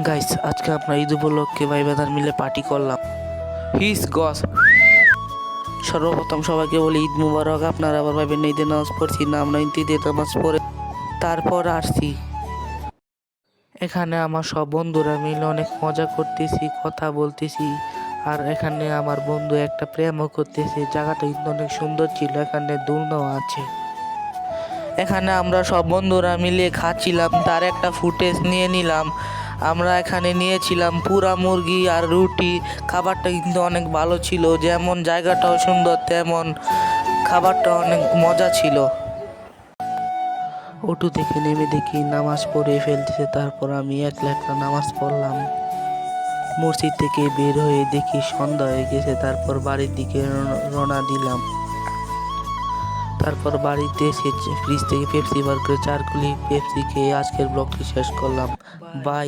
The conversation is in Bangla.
গাইস, আজকে আমরা ঈদ উপলক্ষে ভাই বেদার মিলে পার্টি করলাম। হিস গস সর্বপ্রথম সবাইকে বলি ঈদ মুবারক। আপনারা আবার ভাবেন না ঈদের নামাজ পড়ছি না, আমরা ঈদের নামাজ পড়ে তারপর আসছি। এখানে আমার সব বন্ধুরা মিলে অনেক মজা করতেছি, কথা বলতেছি। আর এখানে আমার বন্ধু একটা প্রেমও করতেছে। জায়গাটা কিন্তু অনেক সুন্দর ছিল, এখানে দোলনাও আছে। এখানে আমরা সব বন্ধুরা মিলে খাচ্ছিলাম, তার একটা ফুটেজ নিয়ে নিলাম। আমরা এখানে নিয়েছিলাম পুরা মুরগি আর রুটি। খাবারটা কিন্তু অনেক ভালো ছিল, যেমন জায়গাটাও সুন্দর তেমন খাবারটা অনেক মজা ছিল। অটো থেকে নেমে দেখি নামাজ পড়ে ফেলতেছে, তারপর আমি একলা একলা নামাজ পড়লাম। মসজিদ থেকে বের হয়ে দেখি সন্ধ্যা হয়ে গেছে, তারপর বাড়ির দিকে রওনা দিলাম। তারপর বাড়িতে এসে ফ্রিজ থেকে পেপসি বার করে 4 কুলি পেপসি খেয়ে আজকের ব্লগটি শেষ করলাম। বাই।